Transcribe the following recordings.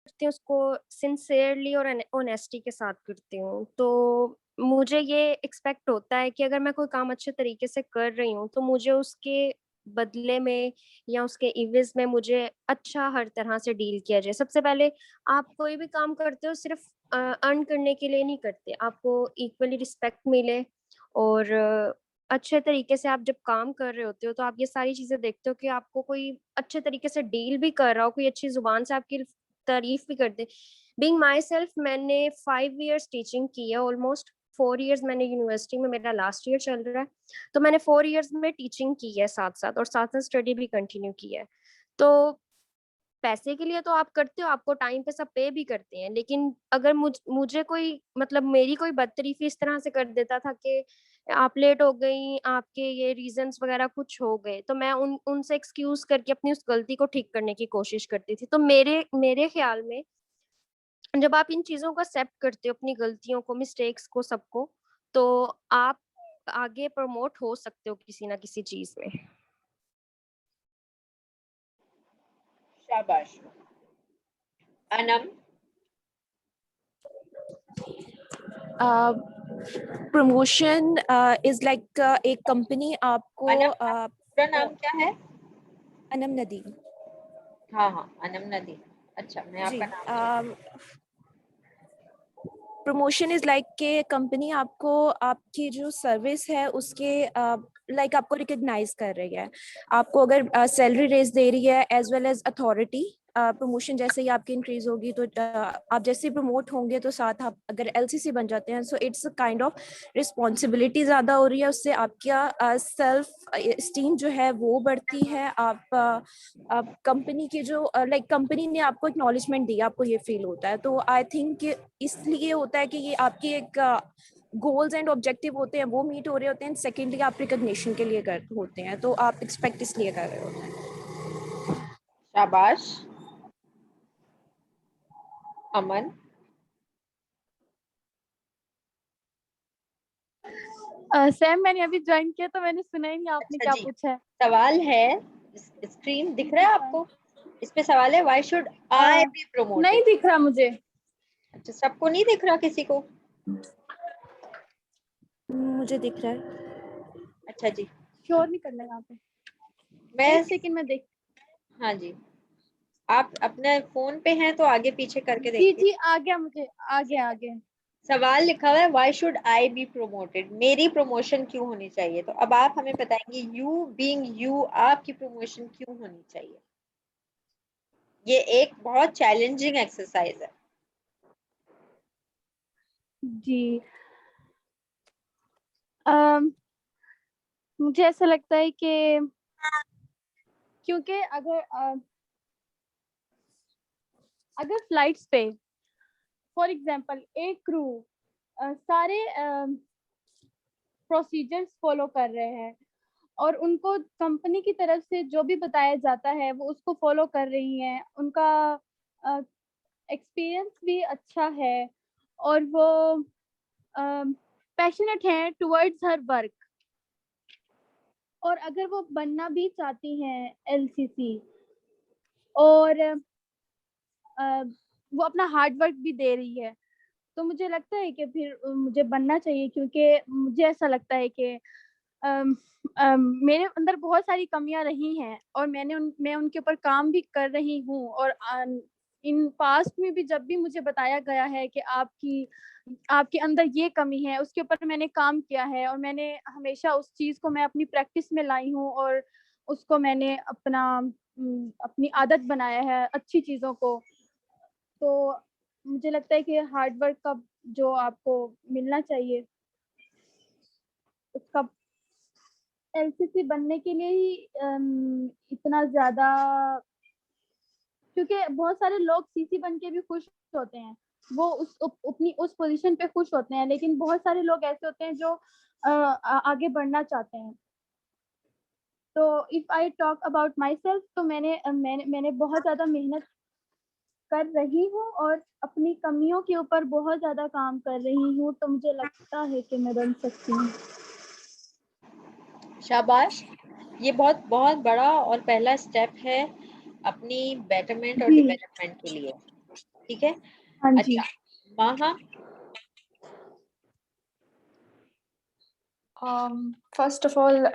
करती हूँ उसको सिंसियरली और ऑनेस्टी के साथ करती हूँ। तो मुझे ये एक्सपेक्ट होता है कि अगर मैं कोई काम अच्छे तरीके से कर रही हूँ, तो मुझे उसके बदले में या उसके इवज़ में मुझे अच्छा हर तरह से डील किया जाए। सबसे पहले आप कोई भी काम करते हो सिर्फ़ अर्न करने के लिए नहीं करते, आपको इक्वली रिस्पेक्ट मिले और अच्छे तरीके से आप जब काम कर रहे होते हो, तो आप ये सारी चीज़ें देखते हो कि आपको कोई अच्छे तरीके से डील भी कर रहा हो, कोई अच्छी ज़ुबान से आपकी तारीफ़ भी कर दे। बीइंग माई सेल्फ मैंने 5 इयर्स टीचिंग की है ऑलमोस्ट, 4 इयर्स मैंने यूनिवर्सिटी में मेरा लास्ट ईयर चल रहा है। तो मैंने 4 इयर्स में टीचिंग की है साथ-साथ और साथ-साथ स्टडी भी कंटिन्यू की है। तो पैसे के लिए तो आप करते हो, आपको टाइम पे सब पे भी करते हैं, लेकिन अगर मुझे कोई मतलब मेरी कोई बदतरीफ़ी इस तरह से कर देता था कि आप लेट हो गई, आपके ये रीज़न्स वग़ैरह कुछ हो गए, तो मैं उनसे एक्सक्यूज़ करके अपनी उस गलती को ठीक करने की कोशिश करती थी। तो मेरे मेरे ख़्याल में जब आप इन चीज़ों को एक्सेप्ट करते हो, अपनी गलतियों को, मिस्टेक्स को, सबको, तो आप आगे प्रमोट हो सकते हो किसी न किसी चीज़ में। शाबाश। अनम। प्रमोशन इज लाइक एक कंपनी आपको अनम पूरा नाम क्या है? अनम नदीम। हाँ हाँ, अनम नदी। अच्छा, मैं जी, आपका नाम प्रमोशन इज लाइक के कंपनी आपको आपकी जो सर्विस है उसके लाइक आपको रिकग्नाइज कर रही है, आपको अगर सैलरी रेज दे रही है as well as authority. Promotion जैसे ही आपकी इंक्रीज होगी तो आप जैसे प्रमोट होंगे तो साथ आप अगर एलसीसी बन जाते हैं, so it's kind of responsibility ज़्यादा हो रही है, उससे आपका सेल्फ स्टीम जो है वो बढ़ती है। आप कंपनी की जो लाइक कंपनी ने आपको एक्नॉलेजमेंट दी, आपको ये फील होता है। तो आई थिंक इसलिए होता है कि ये आपकी एक गोल्स एंड ऑब्जेक्टिव होते हैं वो मीट हो रहे होते हैं, सेकेंडली आप रिकग्निशन के लिए कर होते हैं, तो आप एक्सपेक्ट इसलिए कर रहे होते हैं। शाबाश। अमन। सैम, मैंने अभी ज्वाइन किया तो मैंने सुना ही नहीं आपने अच्छा क्या जी, पूछा है। सवाल है, स्क्रीन दिख रहा है आपको? इस पे सवाल है, why should I be promoted? नहीं दिख रहा मुझे। अच्छा, सबको नहीं दिख रहा, किसी को? मुझे दिख रहा है। अच्छा जी, शोर नहीं करना यहाँ पे। मैं एक सेकंड में देख। हाँ जी, आप अपने फोन पे हैं तो आगे पीछे करके जी देखिए। जी, आ गया, मुझे आ गया आ गया। सवाल लिखा हुआ है, why should I be promoted, मेरी प्रमोशन क्यों होनी चाहिए? तो अब आप हमें बताएंगे, यू बीइंग यू, आपकी प्रमोशन क्यों होनी चाहिए? ये एक बहुत चैलेंजिंग एक्सरसाइज है। जी, अम, मुझे ऐसा लगता है कि क्योंकि अगर फ्लाइट्स पे फॉर एग्जांपल एक क्रू सारे प्रोसीजर्स फॉलो कर रहे हैं और उनको कंपनी की तरफ से जो भी बताया जाता है वो उसको फॉलो कर रही हैं, उनका एक्सपीरियंस भी अच्छा है और वो पैशनेट हैं टुवर्ड्स हर वर्क, और अगर वो बनना भी चाहती हैं एलसीसी और वो अपना हार्ड वर्क भी दे रही है, तो मुझे लगता है कि फिर मुझे बनना चाहिए, क्योंकि मुझे ऐसा लगता है कि मेरे अंदर बहुत सारी कमियां रही हैं और मैं उनके ऊपर काम भी कर रही हूँ, और इन पास्ट में भी जब भी मुझे बताया गया है कि आपके अंदर ये कमी है, उसके ऊपर मैंने काम किया है और मैंने हमेशा उस चीज को मैं अपनी प्रैक्टिस में लाई हूँ और उसको मैंने अपनी आदत बनाया है अच्छी चीजों को। तो मुझे लगता है कि हार्ड वर्क का जो आपको मिलना चाहिए उसका एलसीसी बनने के लिए ही इतना ज्यादा, क्योंकि बहुत सारे लोग सीसी बन के भी खुश होते हैं, वो अपनी उस पोजीशन पे खुश होते हैं, लेकिन बहुत सारे लोग ऐसे होते हैं जो आगे बढ़ना चाहते हैं। तो if I talk about my self, तो मैंने बहुत ज्यादा मेहनत कर रही हूँ और अपनी कमियों के ऊपर बहुत ज्यादा काम कर रही हूँ, तो मुझे लगता है कि मैं बन सकती हूँ। शाबाश। ये बहुत बहुत बड़ा और पहला स्टेप है अपनी बेटरमेंट और जी डेवलपमेंट के लिए। ठीक है। हाँ जी। अच्छा माहा। फर्स्ट ऑफ ऑल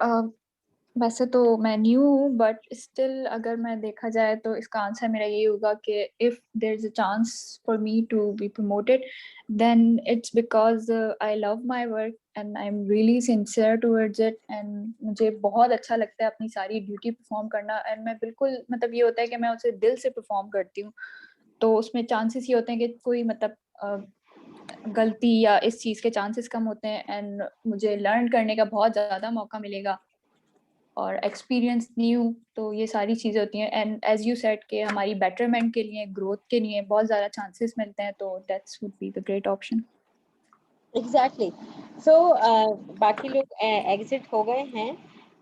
वैसे तो मैं न्यू हूँ, बट स्टिल अगर मैं देखा जाए तो इसका आंसर मेरा यही होगा कि if there is a chance for me to be promoted, then it's because I love my work and I am really sincere towards it, and मुझे बहुत अच्छा लगता है अपनी सारी ड्यूटी परफॉर्म करना, एंड मैं बिल्कुल मतलब ये होता है कि मैं उसे दिल से परफॉर्म करती हूँ। तो उसमें चांसेस ये होते हैं कि कोई मतलब गलती या इस चीज़ के चांसेस कम होते हैं, एंड मुझे लर्न करने का बहुत ज़्यादा मौका मिलेगा और एक्सपीरियंस न्यू। तो ये सारी चीज़ें होती हैं, एंड एज यू सेड कि हमारी बेटरमेंट के लिए, ग्रोथ के लिए बहुत ज़्यादा चांसेस मिलते हैं, तो that's would be the great option. Exactly. So बाकी लोग एग्जिट हो गए हैं,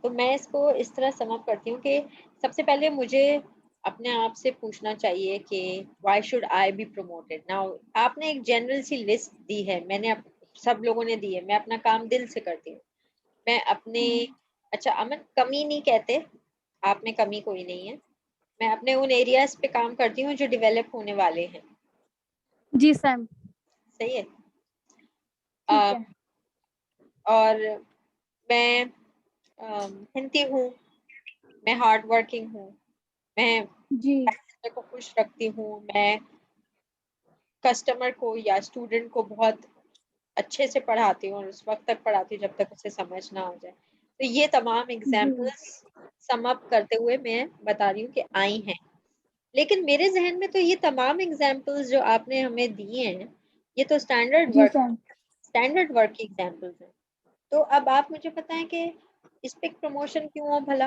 तो मैं इसको इस तरह सम अप करती हूँ कि सबसे पहले मुझे अपने आप से पूछना चाहिए कि why should I be promoted now. आपने एक जनरल सी लिस्ट दी है, सब लोगों ने दी है। मैं अपना काम दिल से करती हूँ। मैं अपने अच्छा अमन, कमी नहीं कहते, आप में कमी कोई नहीं है। मैं अपने उन एरियाज पे काम करती हूँ जो डेवलप होने वाले हैं। जी सैम। सही है। ठीक है। और मैं हिंदी हूँ, मैं हार्ड वर्किंग हूँ, मैं जी पैसेंजर को खुश रखती हूँ, मैं कस्टमर को या स्टूडेंट को बहुत अच्छे से पढ़ाती हूँ और उस वक्त तक पढ़ाती हूँ जब तक उसे समझ ना आ जाए। तो ये तमाम जी एग्जाम्पल्स सम अप करते हुए मैं बता रही हूँ कि आई हैं। लेकिन मेरे जहन में तो ये तमाम एग्जाम्पल्स जो आपने हमें दिए हैं, ये तो जी सैम। स्टैंडर्ड वर्क की एग्जाम्पल्स हैं। तो अब आप मुझे बताएं कि इस पे प्रमोशन क्यों हो भला?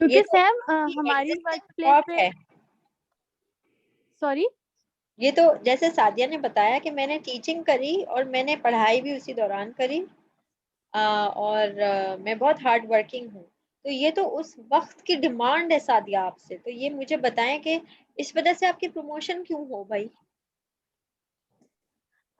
ये क्योंकि तो सैम हमारी एग्जिस्टिंग वर्क प्लेस जॉब पे, है। सॉरी। ये तो जैसे सादिया ने बताया कि मैंने टीचिंग करी और मैंने पढ़ाई भी उसी दौरान करी, और मैं बहुत हार्ड वर्किंग हूँ। तो ये तो उस वक्त की डिमांड है सादिया आपसे। तो ये मुझे बताएं कि इस वजह से आपकी प्रमोशन क्यों हो भाई?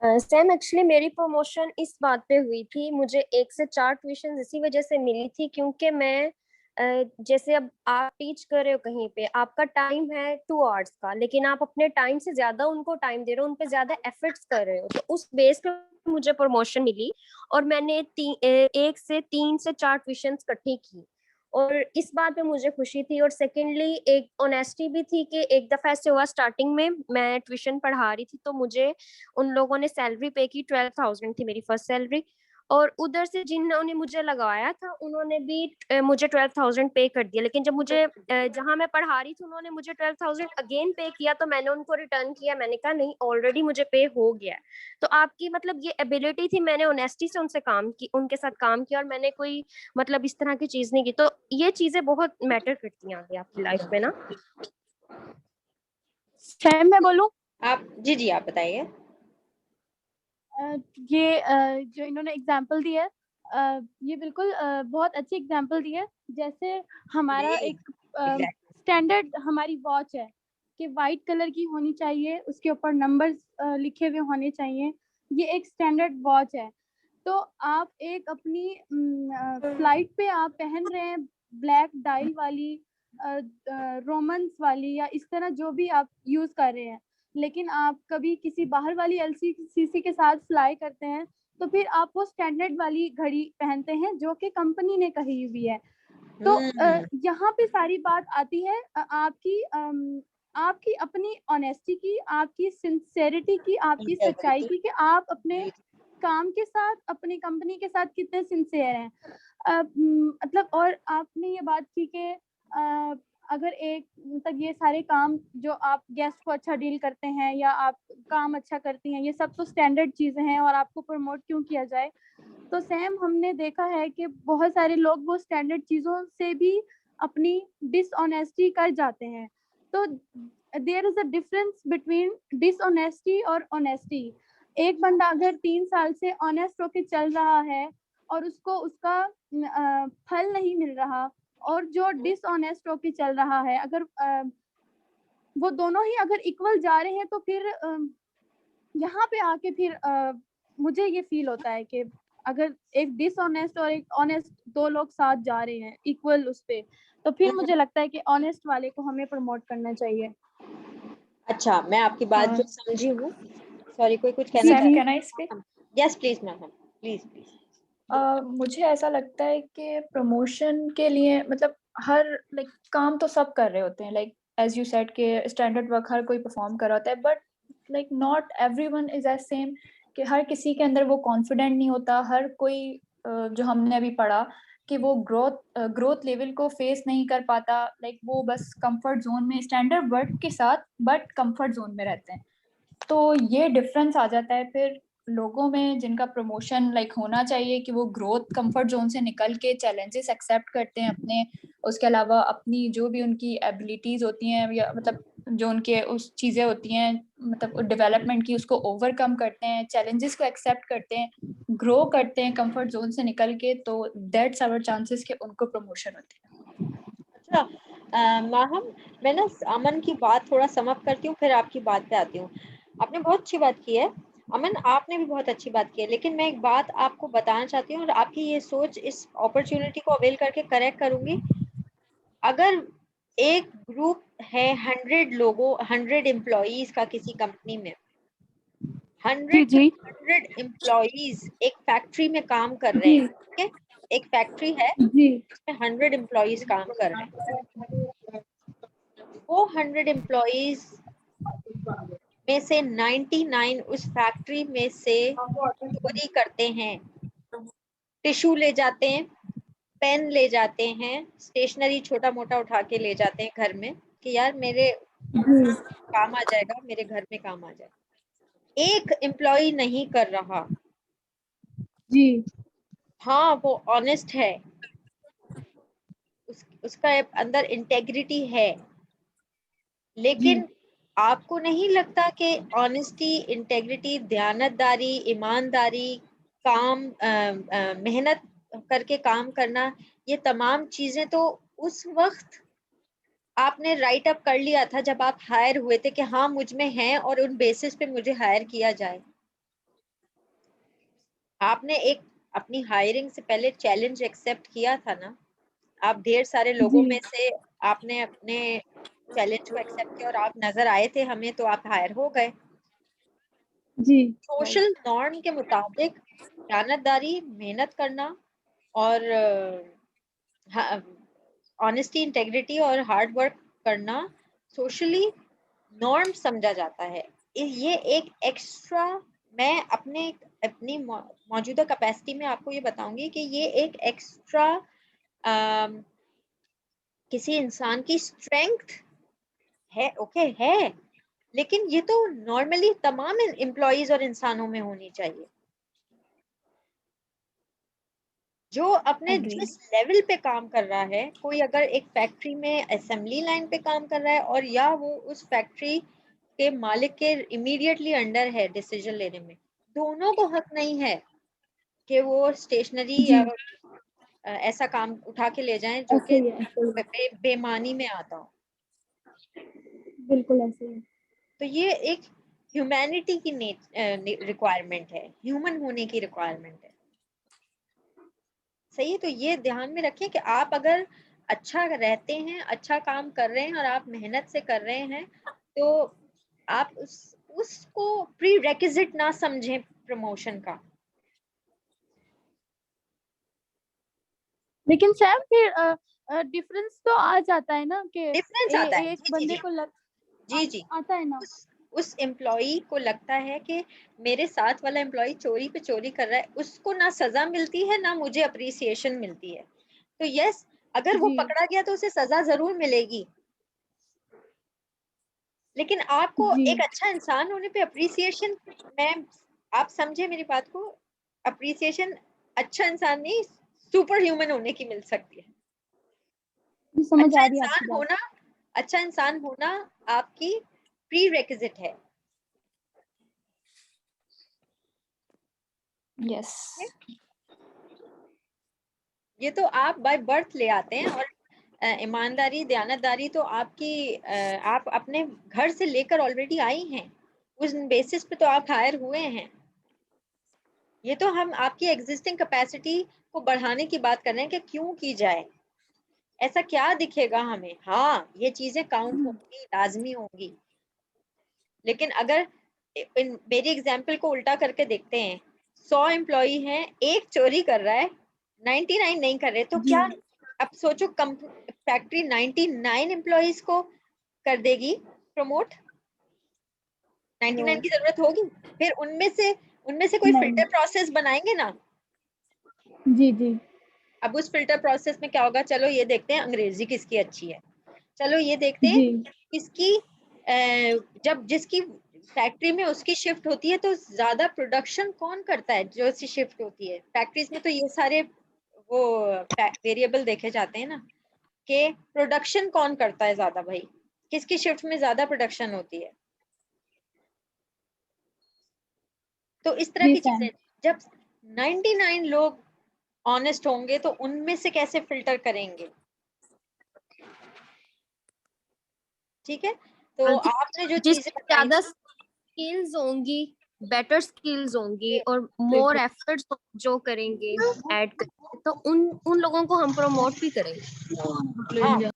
सैम एक्चुअली मेरी प्रमोशन इस बात पे हुई थी, मुझे 1 से 4 ट्यूशन इसी वजह से मिली थी क्योंकि मैं जैसे अब आप टीच कर रहे हो कहीं पे, आपका टाइम है 2 आवर्स का, लेकिन आप अपने टाइम से ज्यादा उनको टाइम दे रहे हो, उन पे ज्यादा एफर्ट्स कर रहे हो, तो उस बेस पे मुझे प्रमोशन मिली। और मैंने 1 से 3 से 4 ट्यूशन इकट्ठी की, और इस बात पे मुझे खुशी थी। और सेकेंडली एक ऑनेस्टी भी थी कि एक दफा ऐसे हुआ, स्टार्टिंग में मैं ट्यूशन पढ़ा रही थी तो मुझे उन लोगों ने सैलरी पे की, 12,000 थी मेरी फर्स्ट सैलरी। और उधर से जिन्होंने मुझे लगाया था उन्होंने भी मुझे 12,000 पे कर दिया। लेकिन जब मुझे जहां मैं पढ़ा रही थी उन्होंने मुझे 12,000 अगेन पे किया, तो मैंने उनको रिटर्न किया। मैंने कहा नहीं, ऑलरेडी मुझे पे हो गया है। तो आपकी मतलब ये एबिलिटी थी, मैंने ऑनेस्टी से उनसे काम की, उनके साथ काम किया, और मैंने कोई मतलब इस तरह की चीज नहीं की। तो ये चीजें बहुत मैटर करती हैं आगे आपकी लाइफ में ना। सैम मैं बोलूं? आप जी आप बताइए। ये जो इन्होंने एग्जाम्पल दी है, ये बिल्कुल बहुत अच्छी एग्जाम्पल दी है। जैसे हमारा जी एक एग्जैक्टली। स्टैंडर्ड हमारी वॉच है कि वाइट कलर की होनी चाहिए, उसके ऊपर नंबर्स लिखे हुए होने चाहिए। ये एक स्टैंडर्ड वॉच है। तो आप एक अपनी फ्लाइट पे आप पहन रहे हैं ब्लैक डायल वाली, रोमन्स वाली, या इस तरह जो भी आप यूज कर रहे हैं, लेकिन आप कभी किसी बाहर वाली एलसीसी के साथ फ्लाई करते हैं, तो फिर आप वो स्टैंडर्ड वाली घड़ी पहनते हैं जो कि कंपनी ने कही हुई है। तो यहाँ पे सारी बात आती है आपकी अपनी ऑनेस्टी की, आपकी सिंसेरिटी की, आपकी सच्चाई इंटेग्रिटी। की, कि आप अपने जी काम के साथ, अपनी कंपनी के साथ कितने सिंसियर हैं। मतलब, और आपने ये बात की कि अगर एक मतलब ये सारे काम जो आप गेस्ट को अच्छा डील करते हैं या आप काम अच्छा करती हैं, ये सब तो स्टैंडर्ड चीजें हैं, और आपको प्रमोट क्यों किया जाए? तो सैम, हमने देखा है कि बहुत सारे लोग वो स्टैंडर्ड चीजों से भी अपनी डिसऑनेस्टी कर जाते हैं। तो there is a difference between dishonesty और ऑनेस्टी। एक बंदा अगर 3 साल से ऑनेस्ट होके चल रहा है और उसको उसका फल नहीं मिल रहा, और जो डिसऑनेस्ट होके चल रहा है, अगर वो दोनों ही अगर इक्वल जा रहे हैं, तो फिर यहाँ पे आके फिर मुझे ये फील होता है कि अगर एक डिसऑनेस्ट और एक ऑनेस्ट दो लोग साथ जा रहे हैं इक्वल उस पे, तो फिर मुझे लगता है कि ऑनेस्ट वाले को हमें प्रमोट करना चाहिए। अच्छा, मैं आपकी बात जो समझी हूँ, सॉरी कोई कुछ कहना जी चाहता जी कैन आई स्पीक? है? Yes please ma'am, please please. मुझे ऐसा लगता है कि प्रमोशन के लिए मतलब हर लाइक काम तो सब कर रहे होते हैं, लाइक एज यू सेड के स्टैंडर्ड वर्क हर कोई परफॉर्म कर रहा होता है, but like not everyone is as same, कि हर किसी के अंदर वो कॉन्फिडेंट नहीं होता, हर कोई जो हमने अभी पढ़ा कि वो ग्रोथ लेवल को फेस नहीं कर पाता, लाइक वो बस कंफर्ट जोन में स्टैंडर्ड वर्क के साथ बट कंफर्ट जोन में रहते हैं। तो ये डिफरेंस आ जाता है फिर लोगों में, जिनका प्रमोशन लाइक होना चाहिए कि वो ग्रोथ कंफर्ट जोन से निकल के चैलेंजेस एक्सेप्ट करते हैं अपने, उसके अलावा अपनी जो भी उनकी एबिलिटीज होती हैं या मतलब जो उनके उस चीज़ें होती हैं मतलब डेवलपमेंट की, उसको ओवरकम करते हैं, चैलेंजेस को एक्सेप्ट करते हैं, ग्रो करते हैं कंफर्ट जोन से निकल के, तो दैट्स आवर चांसेस कि उनको प्रमोशन होती है। अच्छा माहम, मैं ना अमन की बात थोड़ा समअप करती हूँ, फिर आपकी बात पे आती हूँ। आपने बहुत अच्छी बात की है अमन, आपने भी बहुत अच्छी बात की है, लेकिन मैं एक बात आपको बताना चाहती हूँ और आपकी ये सोच इस अपॉर्चुनिटी को अवेल करके करेक्ट करूंगी। अगर एक ग्रुप है 100 लोगों, 100 एम्प्लॉइज का किसी कंपनी में, 100 जी जी 100 एम्प्लॉइज एक फैक्ट्री में काम कर रहे जी हैं, ठीक है, एक फैक्ट्री है जी उसमें 100 एम्प्लॉइज काम कर रहे हैं। वो 100 एम्प्लॉइज में से 99 उस फैक्ट्री में से चोरी करते हैं, टिश्यू ले जाते हैं, पेन ले जाते हैं, स्टेशनरी छोटा मोटा उठा के ले जाते हैं घर में कि यार मेरे जी काम आ जाएगा, मेरे घर में काम आ जाएगा। एक एम्प्लॉय नहीं कर रहा, जी हाँ वो ऑनेस्ट है, उसका अंदर इंटेग्रिटी है, जी लेकिन आपको नहीं लगता कि ऑनेस्टी, इंटेग्रिटी, दयानतदारी, ईमानदारी, काम मेहनत करके काम करना, ये तमाम चीजें तो उस वक्त आपने राइट अप कर लिया था जब आप हायर हुए थे कि हाँ मुझ में है और उन बेसिस पे मुझे हायर किया जाए। आपने एक अपनी हायरिंग से पहले चैलेंज एक्सेप्ट किया था ना, आप ढेर सारे लोगों जी में से आपने अपने चैलेंज को एक्सेप्ट किया और आप नजर आए थे हमें, तो आप हायर हो गए। जी सोशल नॉर्म के मुताबिक दयानतदारी, मेहनत करना और ऑनेस्टी, इंटेग्रिटी और हार्ड वर्क करना सोशली नॉर्म समझा जाता है। ये एक एक्स्ट्रा, मैं अपनी मौजूदा कैपेसिटी में आपको ये बताऊंगी कि ये एक एक्स्ट्रा किसी इंसान की स्ट्रेंथ है, ओके है, लेकिन ये तो नॉर्मली तमाम एम्प्लॉइज और इंसानों में होनी चाहिए। जो अपने एग्री। जिस लेवल पे काम कर रहा है, कोई अगर एक फैक्ट्री में असेंबली लाइन पे काम कर रहा है और या वो उस फैक्ट्री के मालिक के इमीडिएटली अंडर है डिसीजन लेने में, दोनों को हक नहीं है कि वो स्टेशनरी जी या ऐसा काम उठा के ले जाएं जो ऐसे कि ही है, ऐसे ही है, बेमानी में आता हो। बिल्कुल ऐसे ही है। तो ये एक ह्यूमैनिटी की रिक्वायरमेंट है, ह्यूमन होने की रिक्वायरमेंट है, सही है। तो ये ध्यान में रखें कि आप अगर अच्छा रहते हैं, अच्छा काम कर रहे हैं और आप मेहनत से कर रहे हैं, तो आप उसको प्री रेक्विजिट ना समझें प्रमोशन का। लेकिन सैम फिर डिफरेंस तो आ जाता है ना कि डिफरेंस आता है, एक जी जी बंदे जी को जी जी। आता है ना। उस एम्प्लॉय को लगता है कि मेरे साथ वाला एम्प्लॉय चोरी पे चोरी कर रहा है, उसको ना सजा मिलती है ना मुझे अप्रिसिएशन मिलती है। तो यस, अगर वो जी पकड़ा गया तो उसे सजा जरूर मिलेगी, लेकिन आपको जी एक अच्छा इंसान होने पे अप्रिसिएशन, मैं, आप समझे मेरी बात को, अप्रिसिएशन अच्छा इंसान नहीं, सुपर ह्यूमन होने की मिल सकती है। जी समझ अच्छा आ रही है आपकी इंसान बात। होना, अच्छा इंसान होना आपकी प्री रेक्विजिट है। यस। ये तो आप बाय बर्थ ले आते हैं, और ईमानदारी, दयानतदारी तो आपकी आप अपने घर से लेकर ऑलरेडी आई हैं, उस बेसिस पे तो आप हायर हुए हैं। ये तो हम आपकी एग्जिस्टिंग कैपेसिटी को बढ़ाने की बात कर रहे हैं कि क्यों की जाए, ऐसा क्या दिखेगा हमें। हाँ, ये चीजें काउंट होंगी, लाजमी होंगी, लेकिन अगर मेरी एग्जाम्पल को उल्टा करके देखते हैं, 100 एम्प्लॉई हैं, एक चोरी कर रहा है, 99 नहीं कर रहे, तो जी क्या अब सोचो फैक्ट्री 99 एम्प्लॉइज को कर देगी प्रमोट? 99 की जरूरत होगी? फिर उनमें से कोई नहीं। फिल्टर प्रोसेस बनाएंगे ना। जी जी अब उस फिल्टर प्रोसेस में क्या होगा, चलो ये देखते हैं अंग्रेजी किसकी अच्छी है, चलो ये देखते हैं जी किसकी जब जिसकी फैक्ट्री में उसकी शिफ्ट होती है तो ज्यादा प्रोडक्शन कौन करता है, जो सी शिफ्ट होती है फैक्ट्रीज में, तो ये सारे वो वेरिएबल देखे जाते हैं ना, कि प्रोडक्शन कौन करता है ज्यादा, भाई किसकी शिफ्ट में ज्यादा प्रोडक्शन होती है। तो इस तरह जी की सैम। चीजें, जब 99 लोग ऑनेस्ट होंगे तो उनमें से कैसे फिल्टर करेंगे? ठीक है, तो आपने जो चीजें जिसकी बताई ज्यादा ना, स्किल्स होंगी, बेटर स्किल्स होंगी ये और मोर बिल्कुल, एफर्ट्स जो करेंगे, ऐड करेंगे, तो उन उन लोगों को हम प्रमोट भी हाँ करेंगे।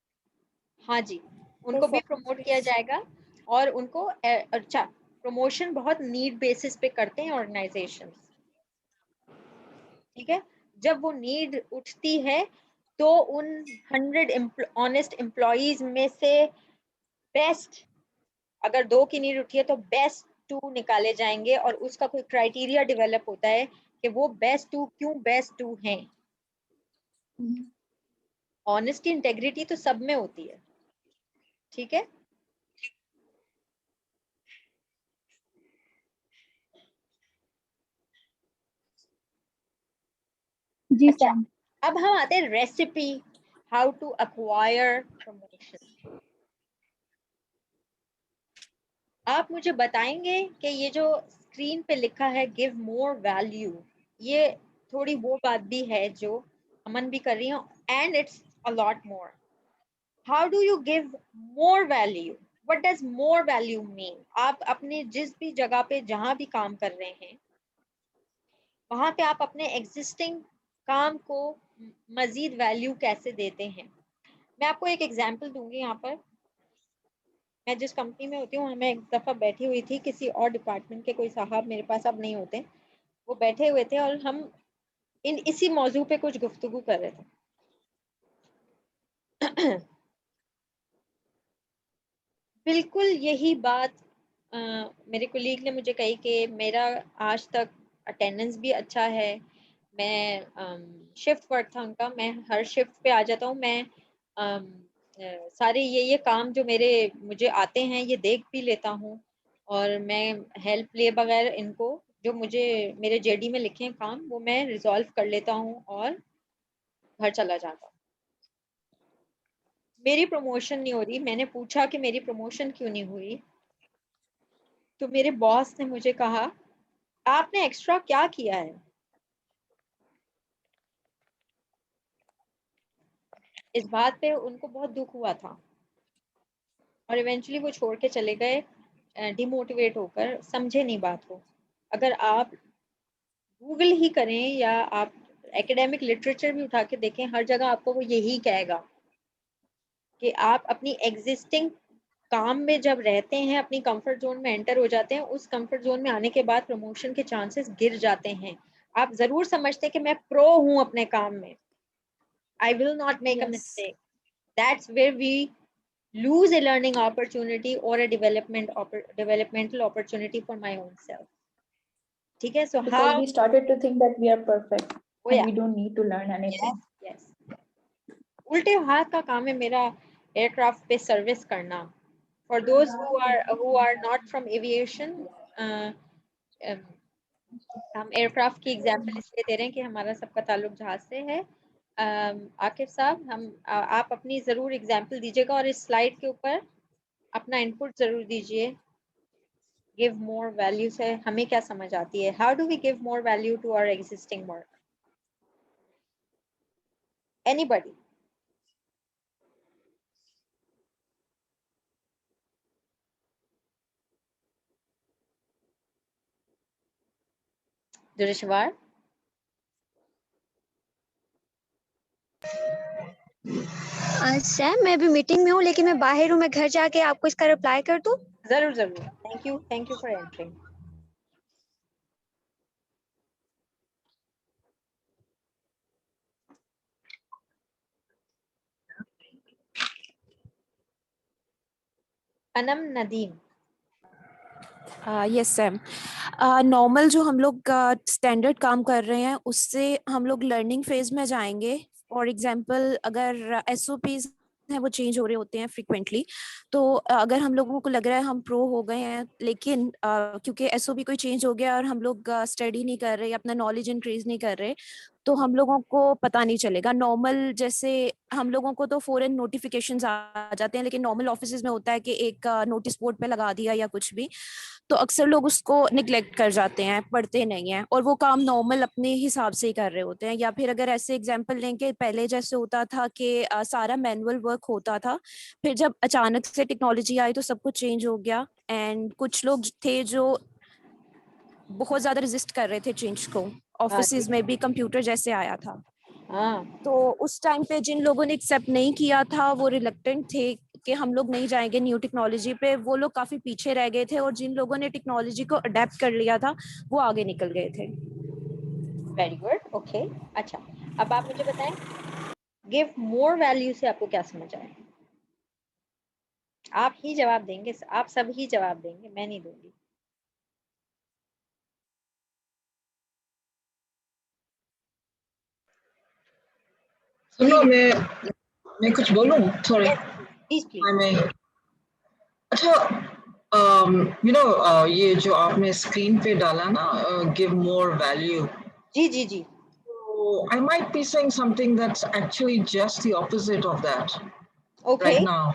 हाँ जी, उनको भी प्रमोट किया जाएगा। और उनको अच्छा, प्रमोशन बहुत नीड बेसिस पे करते हैं ऑर्गेनाइजेशन, ठीक है। जब वो नीड उठती है तो उन 100 ऑनेस्ट एम्प्लॉयज में से बेस्ट, अगर 2 की नीड उठी है तो बेस्ट 2 निकाले जाएंगे, और उसका कोई क्राइटेरिया डेवलप होता है कि वो बेस्ट 2 क्यों बेस्ट 2 हैं। ऑनेस्टी इंटेग्रिटी तो सब में होती है, ठीक है। जी अच्छा, सैम। अब हम आते हैं recipe, how to acquire promotion. आप मुझे बताएंगे कि ये जो स्क्रीन पे लिखा है गिव मोर वैल्यू, ये थोड़ी वो बात भी है जो अमन भी कर रही हूँ, and it's a lot more. How do you give more value? What does more value mean? आप अपने जिस भी जगह पे जहां भी काम कर रहे हैं, वहां पे आप अपने एग्जिस्टिंग काम को मजीद वैल्यू कैसे देते हैं? मैं आपको एक एग्जांपल दूंगी यहाँ पर। मैं जिस कंपनी में होती हूँ, मैं एक दफ़ा बैठी हुई थी, किसी और डिपार्टमेंट के कोई साहब मेरे पास अब नहीं होते, वो बैठे हुए थे और हम इसी मौजू पे कुछ गुफ्तगू कर रहे थे। बिल्कुल यही बात मेरे कोलीग ने मुझे कही कि मेरा आज तक अटेंडेंस भी अच्छा है, मैं शिफ्ट वर्क था उनका, मैं हर शिफ्ट पे आ जाता हूँ, मैं सारे ये काम जो मुझे आते हैं ये देख भी लेता हूँ, और मैं हेल्प लिए बगैर इनको, जो मुझे मेरे जेडी में लिखे हैं काम, वो मैं रिजॉल्व कर लेता हूँ और घर चला जाता हूँ। मेरी प्रमोशन नहीं हो रही, मैंने पूछा कि मेरी प्रमोशन क्यों नहीं हुई, तो मेरे बॉस ने मुझे कहा आपने एक्स्ट्रा क्या किया है? इस बात पे उनको बहुत दुख हुआ था, और इवेंचुअली वो छोड़ के चले गए, डिमोटिवेट होकर, समझे नहीं बात को। अगर आप गूगल ही करें या आप एकेडमिक लिटरेचर भी उठा के देखें, हर जगह आपको वो यही कहेगा कि आप अपनी एग्जिस्टिंग काम में जब रहते हैं, अपनी कंफर्ट जोन में एंटर हो जाते हैं, उस कंफर्ट जोन में आने के बाद प्रमोशन के चांसेस गिर जाते हैं। आप जरूर समझते हैं कि मैं प्रो हूं अपने काम में, I will not make a Yes. mistake. That's where we lose a learning opportunity or a developmental opportunity for my own self. ठीक है, so Because how? we started to think that we are perfect Oh and yeah, we don't need to learn yes, anything. yes. उल्टे हाथ का काम है मेरा aircraft पे service करना। For those who are not from aviation, uh, um, हम aircraft की एग्जांपल इसलिए दे रहे हैं कि हमारा सबका ताल्लुक जहाज से है। आकिब साहब, आप अपनी ज़रूर एग्जांपल दीजिएगा और इस स्लाइड के ऊपर अपना इनपुट ज़रूर दीजिए। गिव मोर वैल्यू से हमें क्या समझ आती है? How do we give more value to our existing work? Anybody? Durshwar? Sir मैं अभी मीटिंग में हूँ, लेकिन मैं बाहर हूँ, मैं घर जाके आपको इसका रिप्लाई कर दूँ? जरूर जरूर, thank you for entering. Anam Nadeem. Yes Sam, normal जो हम लोग स्टैंडर्ड काम कर रहे हैं उससे हम लोग लर्निंग फेज में जाएंगे। फॉर एग्जांपल अगर एसओपीज हैं वो चेंज हो रहे होते हैं फ्रिक्वेंटली, तो अगर हम लोगों को लग रहा है हम प्रो हो गए हैं, लेकिन क्योंकि एसओपी कोई चेंज हो गया और हम लोग स्टडी नहीं कर रहे, अपना नॉलेज इंक्रीज नहीं कर रहे, तो हम लोगों को पता नहीं चलेगा। नॉर्मल जैसे हम लोगों को तो फॉरन नोटिफिकेशंस आ जाते हैं, लेकिन नॉर्मल ऑफिसेज में होता है कि एक नोटिस बोर्ड पे लगा दिया या कुछ भी, तो अक्सर लोग उसको निग्लेक्ट कर जाते हैं, पढ़ते नहीं हैं और वो काम नॉर्मल अपने हिसाब से ही कर रहे होते हैं। या फिर अगर ऐसे एग्जांपल लें कि पहले जैसे होता था कि सारा मैनुअल वर्क होता था, फिर जब अचानक से टेक्नोलॉजी आई तो सब कुछ चेंज हो गया, एंड कुछ लोग थे जो बहुत ज्यादा रेजिस्ट कर रहे थे चेंज को। ऑफिसेज में भी कंप्यूटर जैसे आया था, हाँ, तो उस टाइम पे जिन लोगों ने एक्सेप्ट नहीं किया था वो रिलक्टेंट थे कि हम लोग नहीं जाएंगे न्यू टेक्नोलॉजी पे, वो लोग काफी पीछे रह गए थे, और जिन लोगों ने टेक्नोलॉजी को अडेप्ट कर लिया था वो आगे निकल गए थे। Very good, okay. अच्छा, अब आप मुझे बताएं, गिव मोर वैल्यू से आपको क्या समझ आया? आप ही जवाब देंगे, आप सब ही जवाब देंगे, मैं नहीं दूंगी। सुनो, मैं कुछ बोलूं? Sorry, please please. मैं अच्छा, ये जो आपने स्क्रीन पे डाला ना, गिव मोर वैल्यू, जी जी जी। I might be saying something that's actually just the opposite of that okay. right now.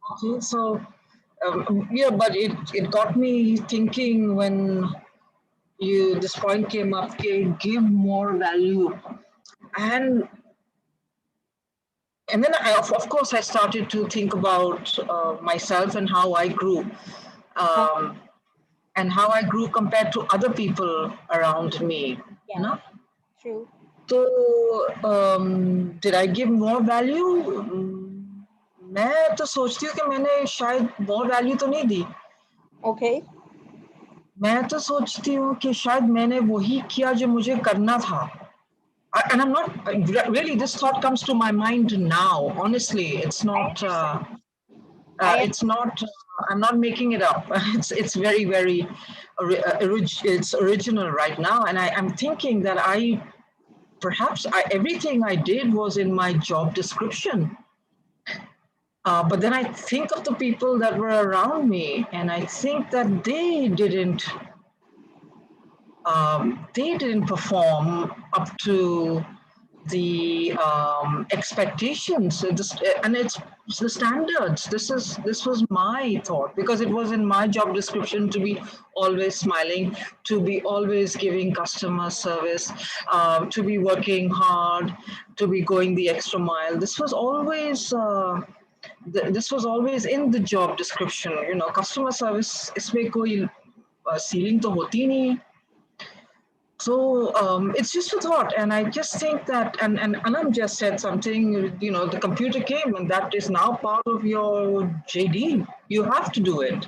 Okay, so yeah, but it got me thinking when this point came up, okay, give more value, and then of course I started to think about myself and how I grew, um, and how I grew compared to other people around me. You know, true. so did I give more value? मैं तो सोचती हूँ कि मैंने शायद more value तो नहीं दी। Okay. मैं तो सोचती हूँ कि शायद मैंने वही किया जो मुझे करना था। And I'm not really, this thought comes to my mind now. Honestly, it's not. It's not. I'm not making it up. It's very very. It's original right now, and I'm thinking that perhaps everything I did was in my job description. But then I think of the people that were around me, and I think that they didn't perform up to the expectations, and it's the standards. This was my thought, because it was in my job description to be always smiling, to be always giving customer service, to be working hard, to be going the extra mile. This was always in the job description. You know, customer service, इसमें कोई ceiling तो होती नहीं है. So it's just a thought, and I just think that, and Anam just said something, you know, the computer came, and that is now part of your JD. You have to do it.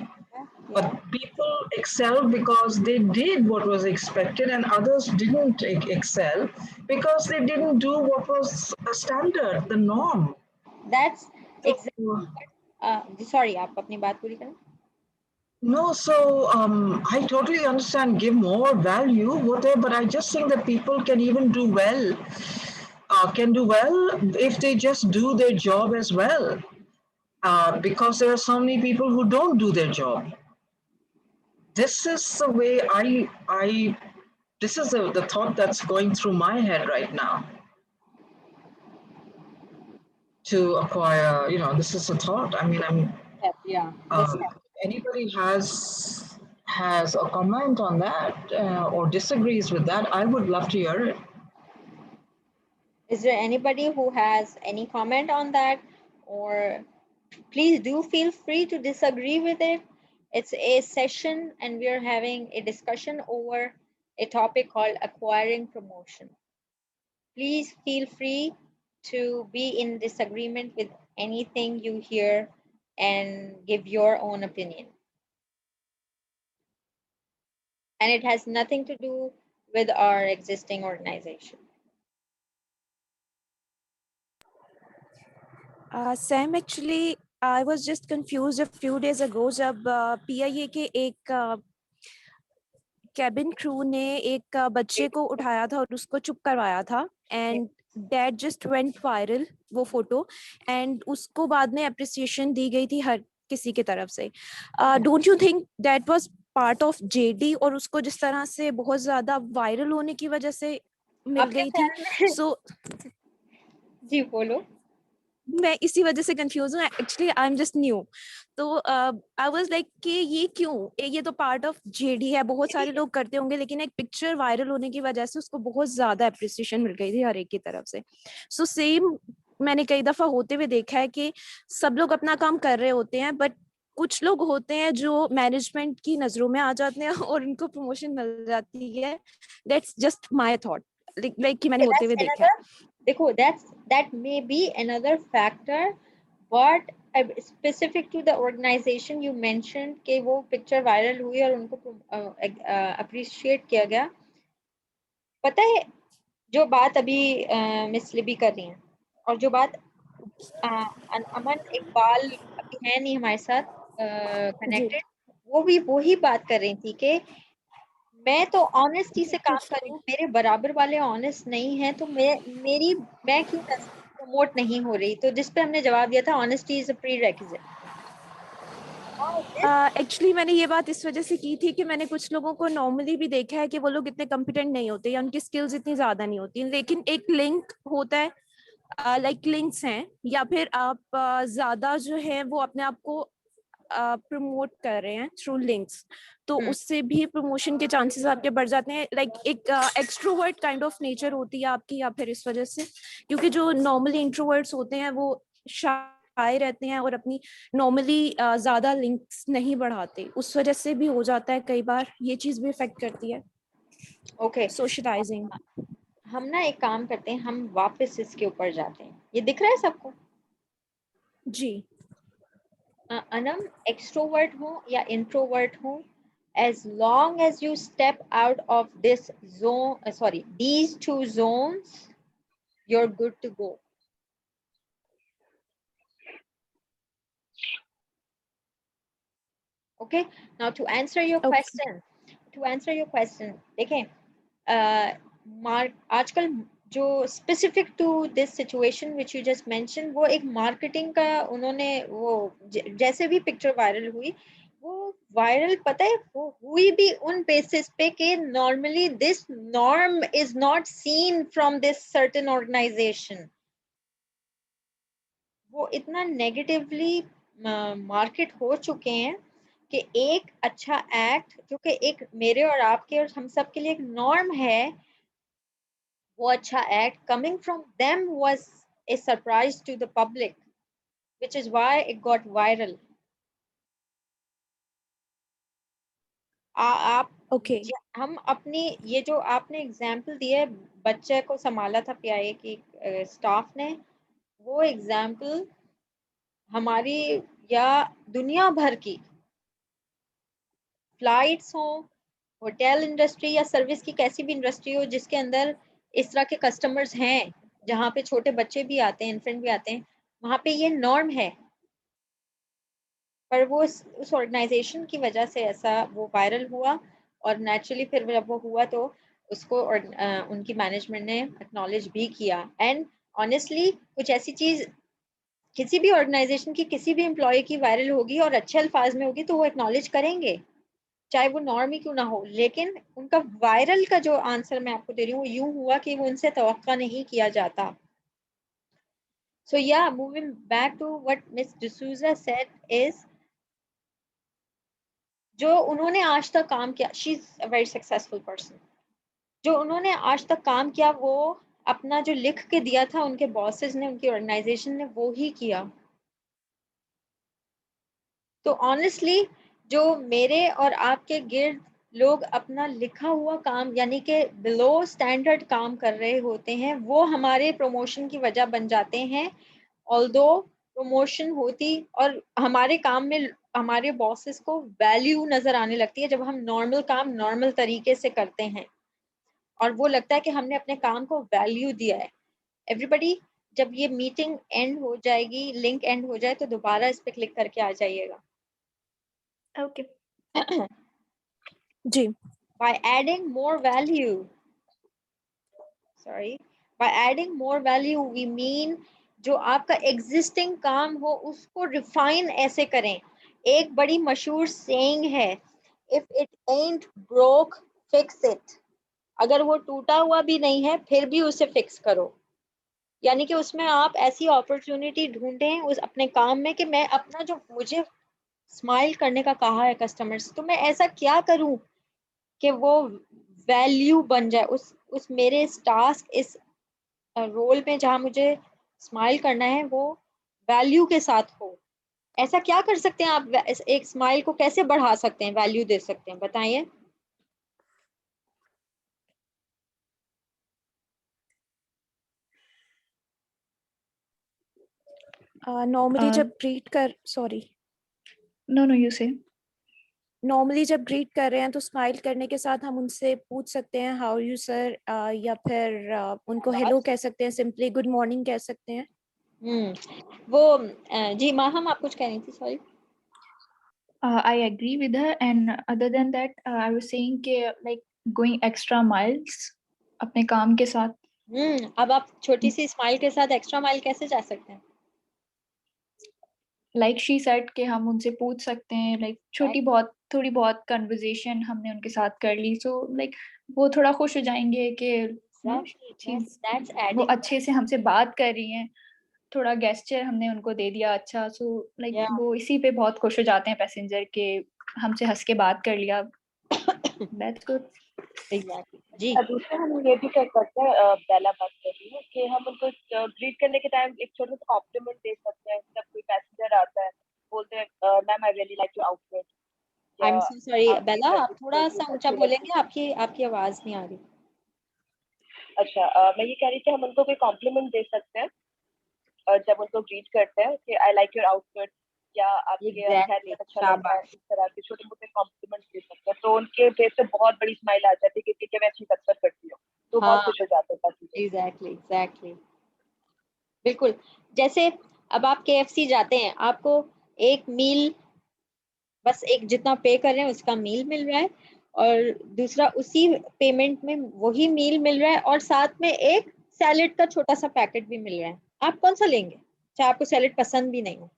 But people excel because they did what was expected, and others didn't excel because they didn't do what was a standard, the norm. That's exactly. Sorry, आप अपनी बात पूरी करें। No, so I totally understand, give more value, whatever, but I just think that people can even do well, if they just do their job as well, because there are so many people who don't do their job. This is the way this is the thought that's going through my head right now. To acquire, you know, this is a thought. I mean, Yeah. anybody has a comment on that or disagrees with that, I would love to hear it. Is there anybody who has any comment on that, or please do feel free to disagree with it. It's a session and we are having a discussion over a topic called acquiring promotion. Please feel free to be in disagreement with anything you hear and give your own opinion. And it has nothing to do with our existing organization. Sam, actually, I was just confused a few days ago जब PIA के एक cabin crew ने एक बच्चे को उठाया था और उसको चुप करवाया था and that just went viral वो फोटो एंड उसको बाद में अप्रिसिएशन दी गई थी हर किसी की तरफ से. Don't you think that was part of JD और उसको जिस तरह से बहुत ज्यादा वायरल होने की वजह से मिल गई थी? सो जी बोलो. मैं इसी वजह से कंफ्यूज हूँ. Actually I am just new, तो आई वाज लाइक कि ये क्यों, ये तो पार्ट ऑफ जेडी है, बहुत सारे लोग करते होंगे, लेकिन एक पिक्चर वायरल होने की वजह से उसको बहुत ज्यादा अप्रिसिएशन मिल गई थी हर एक की तरफ से. सो सेम मैंने कई दफा होते हुए देखा है कि सब लोग अपना काम कर रहे होते हैं बट कुछ लोग होते हैं जो मैनेजमेंट की नजरों में आ जाते हैं और उनको प्रमोशन मिल जाती है. That's just my thought, like कि मैंने होते हुए देखा है. देखो, that may be another factor, but specific to the organization you mentioned कि वो पिक्चर वायरल हुई और उनको अप्रिशिएट किया गया. पता है जो बात अभी मिस लिबी कर रही हैं और जो बात अमन इकबाल अभी है नहीं हमारे साथ कनेक्टेड, वो भी वही बात कर रही थी कि मैं तो ऑनेस्टी से काम कर रही हूँ, मेरे बराबर वाले ऑनेस्ट नहीं है तो मैं क्यों प्रमोट नहीं हो रही. तो जिस पे हमने जवाब दिया था honesty is a prerequisite. Actually मैंने ये बात इस वजह से की थी कि मैंने कुछ लोगों को नॉर्मली भी देखा है कि वो लोग इतने कॉम्पिटेंट नहीं होते या उनकी स्किल्स इतनी ज्यादा नहीं होती, लेकिन एक लिंक होता है, लाइक लिंक्स हैं, या फिर आप ज्यादा जो है वो अपने आप को प्रमोट कर रहे हैं थ्रू लिंक्स, तो उससे भी प्रमोशन के चांसेस आपके बढ़ जाते हैं. लाइक एक एक्सट्रोवर्ट काइंड ऑफ नेचर होती है आपकी, या फिर इस वजह से, क्योंकि जो नॉर्मली इंट्रोवर्ट्स होते हैं वो शाय रहते हैं और अपनी नॉर्मली ज्यादा लिंक्स नहीं बढ़ाते, उस वजह से भी हो जाता है कई बार. ये चीज भी इफेक्ट करती है. Okay, socialising. हम ना एक काम करते हैं, हम वापस इसके ऊपर जाते हैं. ये दिख रहा है सबको? जी. अनम, एक्सट्रोवर्ट हो या इंट्रोवर्ट हो, as long as you step out of this zone, these two zones, you're good to go. Okay, now to answer your question, देखें, आजकल जो specific to this situation which you just mentioned, वो एक marketing का उन्होंने वो जैसे भी picture viral हुई, वो viral पता है वो हुई भी उन basis पे कि normally this norm is not seen from this certain organization. वो इतना negatively market हो चुके हैं कि एक अच्छा एक्ट जो कि एक मेरे और आपके और हम सब के लिए एक नॉर्म है, वो अच्छा act coming from them was a surprise to the public, which is why it got viral. आप हम अपनी ये जो आपने एग्जाम्पल दिया बच्चे को संभाला था पीआईए की स्टाफ ने, वो एग्जाम्पल हमारी या दुनिया भर की फ्लाइट्स हो, होटल इंडस्ट्री या सर्विस की कैसी भी इंडस्ट्री हो जिसके अंदर इस तरह के कस्टमर्स हैं, जहाँ पे छोटे बच्चे भी आते हैं, इन्फेंट भी आते हैं, वहाँ पे ये नॉर्म है. पर वो उस ऑर्गेनाइजेशन की वजह से ऐसा वो वायरल हुआ और नेचुरली फिर जब वो हुआ तो उसको उनकी मैनेजमेंट ने एक्नॉलेज भी किया. एंड ऑनेस्टली कुछ ऐसी चीज किसी भी ऑर्गेनाइजेशन की किसी भी एम्प्लॉय की वायरल होगी और अच्छे अल्फाज में होगी तो वो एक्नॉलेज करेंगे, चाहे वो नॉर्म ही क्यों ना हो. लेकिन उनका वायरल का जो आंसर मैं आपको दे रही हूँ वो यूं हुआ कि वो उनसे तवक्का नहीं किया जाता. So yeah, moving back to what Miss D'Souza said is, जो उन्होंने आज तक काम किया, she is a very successful person. जो उन्होंने आज तक काम किया वो अपना जो लिख के दिया था उनके बॉसेस ने, उनकी ऑर्गेनाइजेशन ने, वो ही किया. तो ऑनेस्टली जो मेरे और आपके गिर्द लोग अपना लिखा हुआ काम यानी कि बिलो स्टैंडर्ड काम कर रहे होते हैं, वो हमारे प्रमोशन की वजह बन जाते हैं। ऑल्दो प्रमोशन होती और हमारे काम में हमारे बॉसेस को वैल्यू नजर आने लगती है जब हम नॉर्मल काम नॉर्मल तरीके से करते हैं और वो लगता है कि हमने अपने काम को वैल्यू दिया है। एवरीबडी, जब ये मीटिंग एंड हो जाएगी, लिंक एंड हो जाए तो दोबारा इस पे क्लिक करके आ जाइएगा। ओके जी। by adding more value by adding more value we mean जो आपका एग्जिस्टिंग काम हो उसको रिफाइन ऐसे करें। एक बड़ी मशहूर सेइंग है, if it ain't broke fix it। अगर वो टूटा हुआ भी नहीं है फिर भी उसे फिक्स करो, यानी कि उसमें आप ऐसी अपॉर्चुनिटी ढूंढें उस अपने काम में कि मैं अपना जो मुझे स्माइल करने का कहा है कस्टमर्स, तो मैं ऐसा क्या करूं कि वो वैल्यू बन जाए उस मेरे इस टास्क इस रोल में जहां मुझे स्माइल करना है वो वैल्यू के साथ हो। ऐसा क्या कर सकते हैं आप, एक स्माइल को कैसे बढ़ा सकते हैं, वैल्यू दे सकते हैं, बताइए। नॉर्मली जब ग्रीट कर No, you say. नॉर्मली जब ग्रीट कर रहे हैं तो स्माइल करने के साथ हम उनसे पूछ सकते हैं हाउ यू सर, या फिर उनको हेलो कह सकते हैं, सिंपली गुड मॉर्निंग कह सकते हैं। वो जी माहम आप कुछ कह रही थी, sorry. I agree with her, and other than that, I was saying कि like going extra miles अपने काम के साथ। अब आप छोटी सी स्माइल के साथ एक्स्ट्रा माइल कैसे जा सकते हैं? Like she said कि हम उनसे पूछ सकते हैं, like थोड़ी बहुत conversation हमने उनके साथ कर ली, so like वो थोड़ा खुश हो जाएंगे कि वो अच्छे से हमसे बात कर रही हैं, थोड़ा गेस्चर हमने उनको दे दिया अच्छा, so like वो इसी पे बहुत खुश हो जाते हैं पैसेंजर के हमसे हंस के बात कर लिया। That's good. एग्जैक्टली जी। दूसरा हम ये भी कर सकते हैं, बेला बात कर रही है कि हम उनको ग्रीट करने के टाइम एक छोटा सा कॉम्प्लीमेंट दे सकते हैं। जब कोई पैसेंजर आता है बोलते हैं ma'am I really like your outfit. I am so sorry Bela, आप थोड़ा सा ऊंचा बोलेंगे, आपकी आवाज नहीं आ रही। अच्छा, मैं ये कह रही थी हम उनको कोई कॉम्प्लीमेंट दे सकते हैं जब उनको ग्रीट करते हैं कि आई लाइक योर आउटफिट या आपके हेयर अच्छा लगता है, इस तरह के छोटे मोटे कॉम्प्लीमेंट दे सकते हैं। तो उनके फेस पे बहुत बड़ी स्माइल आ जाती है कि मैं अच्छी अक्सर करती हूँ, तो बहुत खुश हो जाते हैं। एग्जैक्टली बिल्कुल। जैसे अब आप KFC जाते हैं, आपको एक मील बस एक जितना पे कर रहे हैं उसका मील मिल रहा है और दूसरा उसी पेमेंट में वही मील मिल रहा है और साथ में एक सैलेड का छोटा सा पैकेट भी मिल रहा है। आप कौन सा लेंगे, चाहे आपको सैलेड पसंद भी नहीं हो?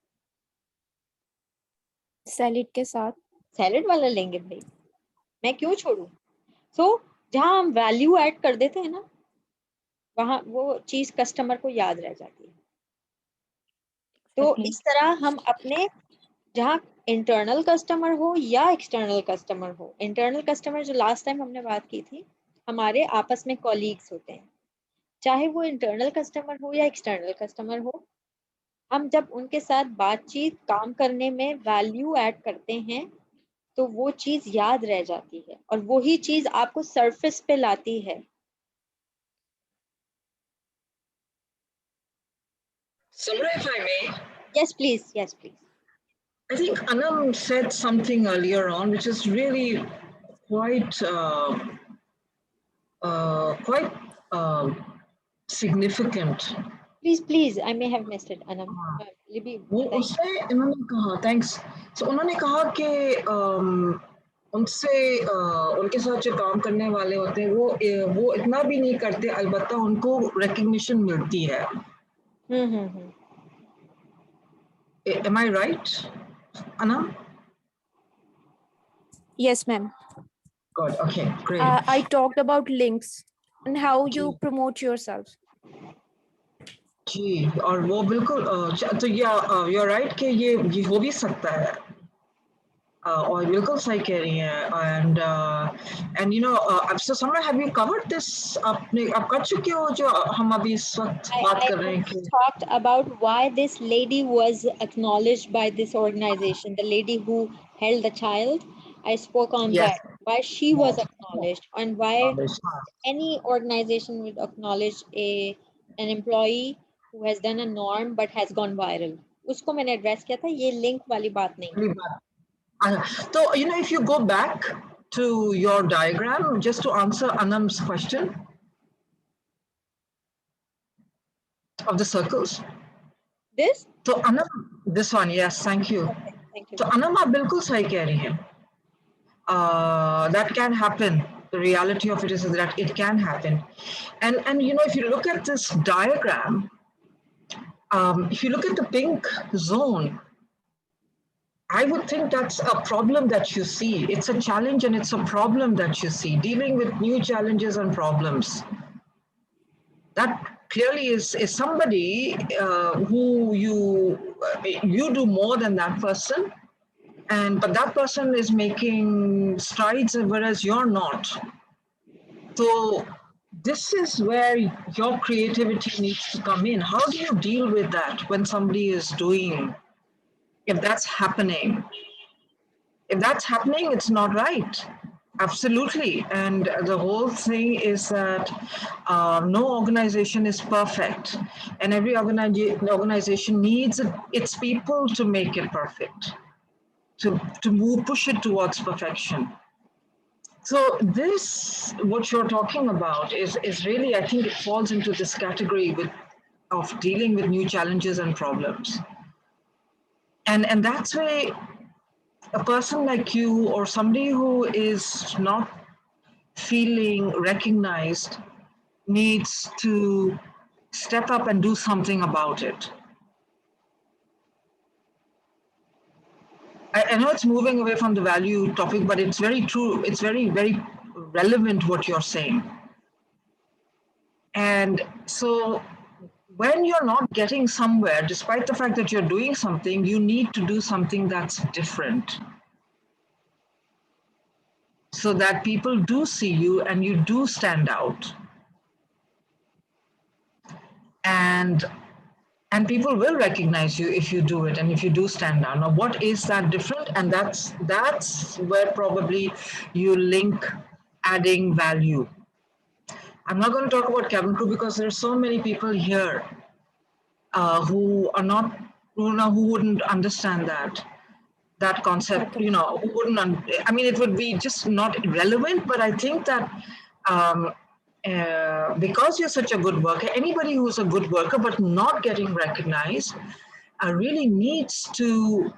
सैलेड के साथ सैलेड वाला लेंगे भाई, मैं क्यों छोड़ू। सो जहाँ हम वैल्यू ऐड कर देते हैं ना, वहाँ वो चीज कस्टमर को याद रह जाती है। तो इस तरह हम अपने जहाँ इंटरनल कस्टमर हो या एक्सटर्नल कस्टमर हो, इंटरनल कस्टमर जो लास्ट टाइम हमने बात की थी, हमारे आपस में कॉलीग्स होते हैं, चाहे वो इंटरनल कस्टमर हो या एक्सटर्नल कस्टमर हो, हम जब उनके साथ बातचीत काम करने में वैल्यू ऐड करते हैं तो वो चीज याद रह जाती है और वही चीज आपको सरफेस पे लाती है। Samra, if I may. Yes, please. I think Anam said something earlier on, which is really quite significant. Please, I may have missed it, Anam. Libby, वो उससे इन्होंने कहा, thanks. So उन्होंने कहा कि उनसे उनके साथ जो काम करने वाले होते हैं वो इतना भी नहीं करते, अलबत्ता उनको recognition मिलती है। Am I right, Anam? Yes, ma'am. Good. Okay, great. I talked about links and how you promote yourself. जी, और वो बिल्कुल तो you're right कि ये हो भी सकता है और बिल्कुल सही कह रही हैं and you know so Samra, have you covered this? आप कर चुके हो जो हम अभी इस वक्त बात कर रहे हैं कि talked about why this lady was acknowledged by this organization, the lady who held the child, I spoke on Yes. that, why she was acknowledged, and why Knowledge. any organization would acknowledge an employee who has done a norm but has gone viral. उसको मैंने address किया था, ये link वाली बात नहीं. So, you know, if you go back to your diagram, just to answer Anam's question of the circles. This? So, Anam, this one, yes, thank you. Okay, thank you. So, Anam, आप बिल्कुल सही कह रही हैं. That can happen. The reality of it is that it can happen. And you know, if you look at this diagram, if you look at the pink zone, I would think that's a problem that you see. It's a challenge and it's a problem that you see, dealing with new challenges and problems. That clearly is somebody who you do more than that person, but that person is making strides whereas you're not. So this is where your creativity needs to come in. How do you deal with that when somebody is doing, if that's happening? If that's happening, it's not right. Absolutely. And the whole thing is that no organization is perfect. And every organization needs its people to make it perfect, to push it towards perfection. So this, what you're talking about is really, I think it falls into this category of dealing with new challenges and problems. And that's where a person like you or somebody who is not feeling recognized needs to step up and do something about it. I know it's moving away from the value topic, but it's very true. It's very, very relevant what you're saying. And so when you're not getting somewhere, despite the fact that you're doing something, you need to do something that's different, so that people do see you and you do stand out. And people will recognize you if you do it and if you do stand out. Now, what is that different? And that's where probably you link adding value. I'm not going to talk about cabin crew because there are so many people here who wouldn't understand that concept, you know, who wouldn't, I mean, it would be just not relevant, but I think that because you're such a good worker, anybody who's a good worker but not getting recognized really needs to